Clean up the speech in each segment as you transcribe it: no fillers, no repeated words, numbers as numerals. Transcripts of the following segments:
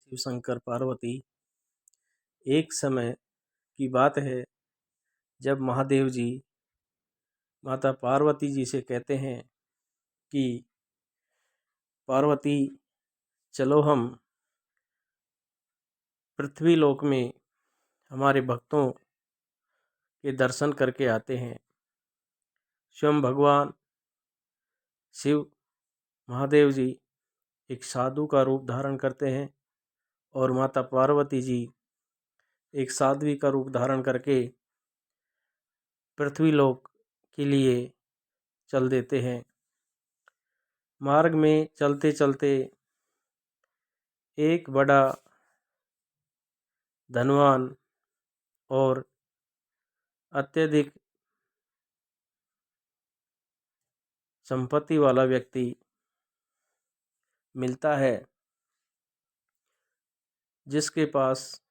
शिव शंकर पार्वती। एक समय की बात है जब महादेव जी माता पार्वती जी से कहते हैं कि पार्वती चलो हम पृथ्वी लोक में हमारे भक्तों के दर्शन करके आते हैं। स्वयं भगवान शिव महादेव जी एक साधु का रूप धारण करते हैं और माता पार्वती जी एक साध्वी का रूप धारण करके पृथ्वी लोक के लिए चल देते हैं। मार्ग में चलते चलते एक बड़ा धनवान और अत्यधिक संपत्ति वाला व्यक्ति मिलता है, जिसके पास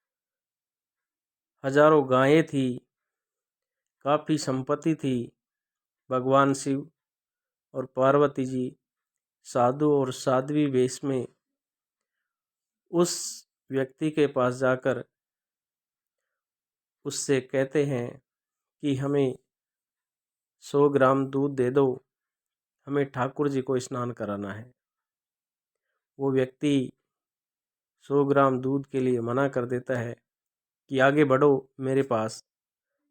हजारों गायें थी, काफ़ी संपत्ति थी। भगवान शिव और पार्वती जी साधु और साध्वी वेश में उस व्यक्ति के पास जाकर उससे कहते हैं कि हमें 100 ग्राम दूध दे दो, हमें ठाकुर जी को स्नान कराना है। वो व्यक्ति 100 ग्राम दूध के लिए मना कर देता है कि आगे बढ़ो, मेरे पास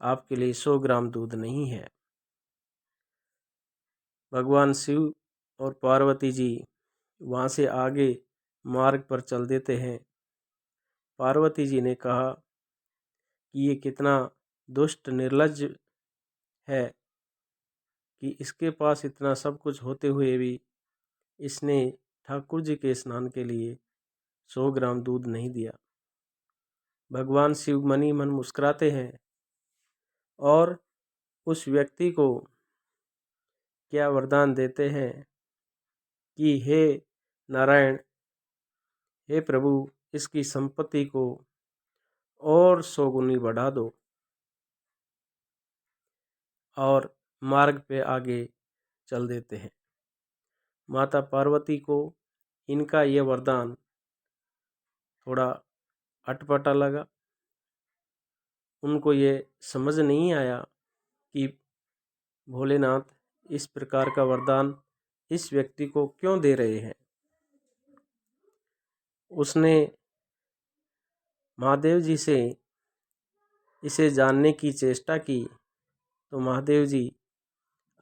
आपके लिए 100 ग्राम दूध नहीं है। भगवान शिव और पार्वती जी वहाँ से आगे मार्ग पर चल देते हैं। पार्वती जी ने कहा कि ये कितना दुष्ट निर्लज्ज है कि इसके पास इतना सब कुछ होते हुए भी इसने ठाकुर जी के स्नान के लिए 100 ग्राम दूध नहीं दिया। भगवान शिव मनी मन मुस्कुराते हैं और उस व्यक्ति को क्या वरदान देते हैं कि हे नारायण, हे प्रभु, इसकी संपत्ति को और 100 गुनी बढ़ा दो। और मार्ग पे आगे चल देते हैं। माता पार्वती को इनका ये वरदान थोड़ा अटपटा लगा। उनको ये समझ नहीं आया कि भोलेनाथ इस प्रकार का वरदान इस व्यक्ति को क्यों दे रहे हैं। उसने महादेव जी से इसे जानने की चेष्टा की तो महादेव जी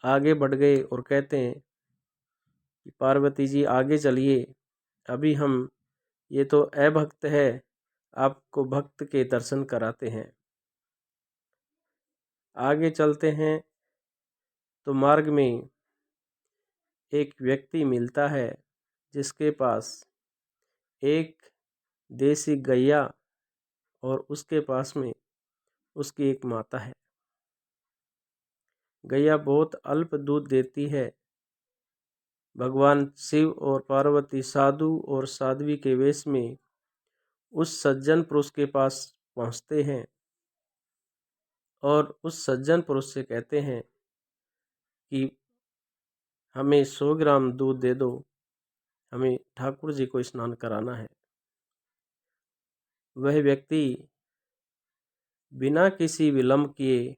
आगे बढ़ गए और कहते हैं कि पार्वती जी आगे चलिए, अभी हम ये तो अभक्त है, आपको भक्त के दर्शन कराते हैं। आगे चलते हैं तो मार्ग में एक व्यक्ति मिलता है जिसके पास एक देसी गैया और उसके पास में उसकी एक माता है। गैया बहुत अल्प दूध देती है। भगवान शिव और पार्वती साधु और साध्वी के वेश में उस सज्जन पुरुष के पास पहुंचते हैं और उस सज्जन पुरुष से कहते हैं कि हमें 100 ग्राम दूध दे दो, हमें ठाकुर जी को स्नान कराना है। वह व्यक्ति बिना किसी विलंब किए,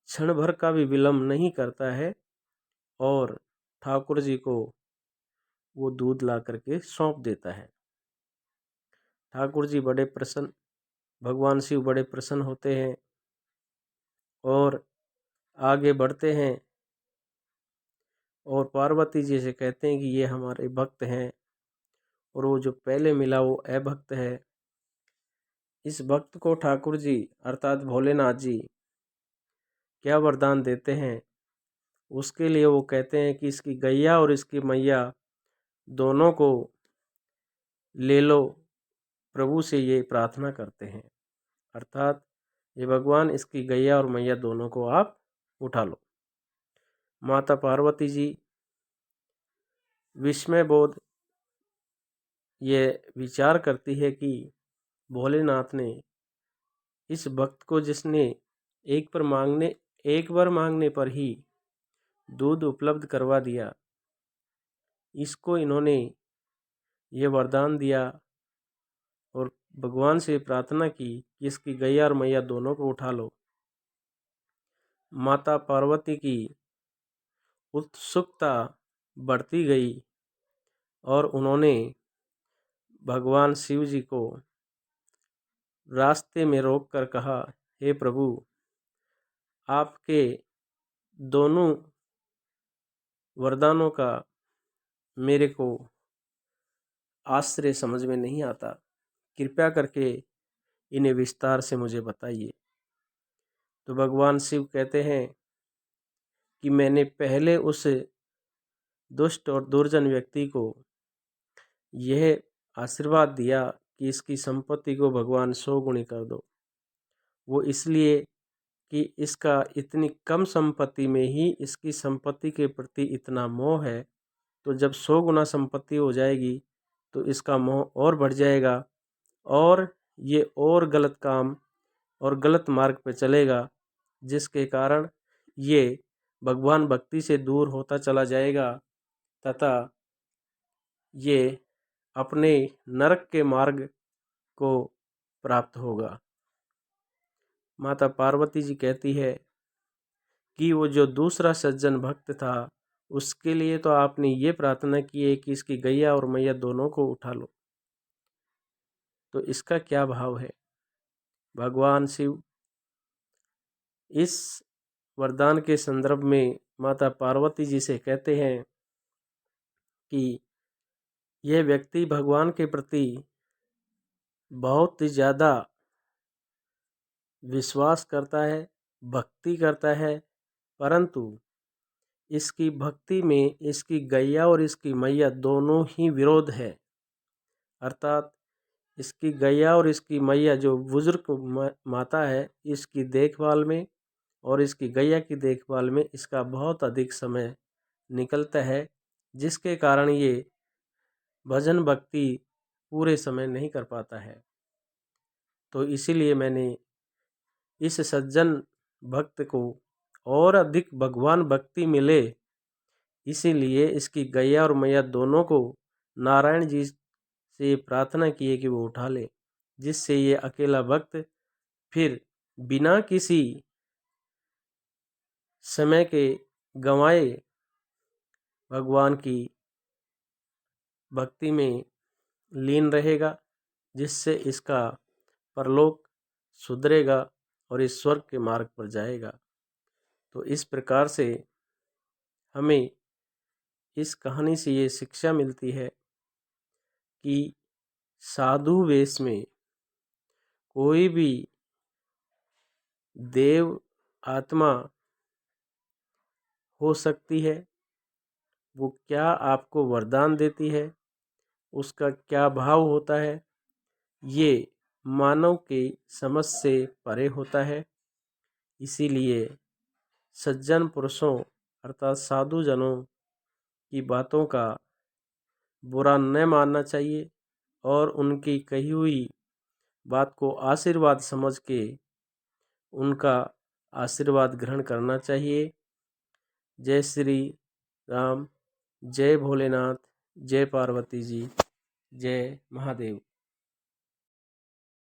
क्षण भर का भी विलंब नहीं करता है और ठाकुर जी को वो दूध ला करके सौंप देता है। ठाकुर जी बड़े प्रसन्न, भगवान शिव बड़े प्रसन्न होते हैं और आगे बढ़ते हैं और पार्वती जी से कहते हैं कि ये हमारे भक्त हैं और वो जो पहले मिला वो अभक्त है। इस भक्त को ठाकुर जी अर्थात भोलेनाथ जी क्या वरदान देते हैं, उसके लिए वो कहते हैं कि इसकी गैया और इसकी मैया दोनों को ले लो। प्रभु से ये प्रार्थना करते हैं, अर्थात ये भगवान इसकी गैया और मैया दोनों को आप उठा लो। माता पार्वती जी विस्मय बोध ये विचार करती है कि भोलेनाथ ने इस भक्त को, जिसने एक बार मांगने पर ही दूध उपलब्ध करवा दिया, इसको इन्होंने ये वरदान दिया और भगवान से प्रार्थना की कि इसकी गैया और मैया दोनों को उठा लो। माता पार्वती की उत्सुकता बढ़ती गई और उन्होंने भगवान शिव जी को रास्ते में रोककर कहा, हे प्रभु, आपके दोनों वरदानों का मेरे को आश्चर्य समझ में नहीं आता, कृपया करके इन्हें विस्तार से मुझे बताइए। तो भगवान शिव कहते हैं कि मैंने पहले उस दुष्ट और दुर्जन व्यक्ति को यह आशीर्वाद दिया कि इसकी संपत्ति को भगवान 100 गुणी कर दो। वो इसलिए कि इसका इतनी कम संपत्ति में ही इसकी संपत्ति के प्रति इतना मोह है, तो जब 100 गुना संपत्ति हो जाएगी तो इसका मोह और बढ़ जाएगा और ये और गलत काम और गलत मार्ग पे चलेगा, जिसके कारण ये भगवान भक्ति से दूर होता चला जाएगा तथा ये अपने नरक के मार्ग को प्राप्त होगा। माता पार्वती जी कहती है कि वो जो दूसरा सज्जन भक्त था उसके लिए तो आपने ये प्रार्थना की है कि इसकी गैया और मैया दोनों को उठा लो, तो इसका क्या भाव है? भगवान शिव इस वरदान के संदर्भ में माता पार्वती जी से कहते हैं कि यह व्यक्ति भगवान के प्रति बहुत ही ज़्यादा विश्वास करता है, भक्ति करता है, परंतु इसकी भक्ति में इसकी गैया और इसकी मैया दोनों ही विरोध है। अर्थात इसकी गैया और इसकी मैया जो बुजुर्ग माता है, इसकी देखभाल में और इसकी गैया की देखभाल में इसका बहुत अधिक समय निकलता है, जिसके कारण ये भजन भक्ति पूरे समय नहीं कर पाता है। तो इसीलिए मैंने इस सज्जन भक्त को और अधिक भगवान भक्ति मिले, इसीलिए इसकी गैया और मैया दोनों को नारायण जी से प्रार्थना की है कि वो उठा ले, जिससे ये अकेला भक्त फिर बिना किसी समय के गंवाए भगवान की भक्ति में लीन रहेगा, जिससे इसका परलोक सुधरेगा और इस स्वर्ग के मार्ग पर जाएगा। तो इस प्रकार से हमें इस कहानी से ये शिक्षा मिलती है कि साधु वेश में कोई भी देव आत्मा हो सकती है, वो क्या आपको वरदान देती है, उसका क्या भाव होता है, ये मानव के समझ से परे होता है। इसीलिए सज्जन पुरुषों अर्थात साधु जनों की बातों का बुरा न मानना चाहिए और उनकी कही हुई बात को आशीर्वाद समझ के उनका आशीर्वाद ग्रहण करना चाहिए। जय श्री राम, जय भोलेनाथ, जय पार्वती जी, जय महादेव।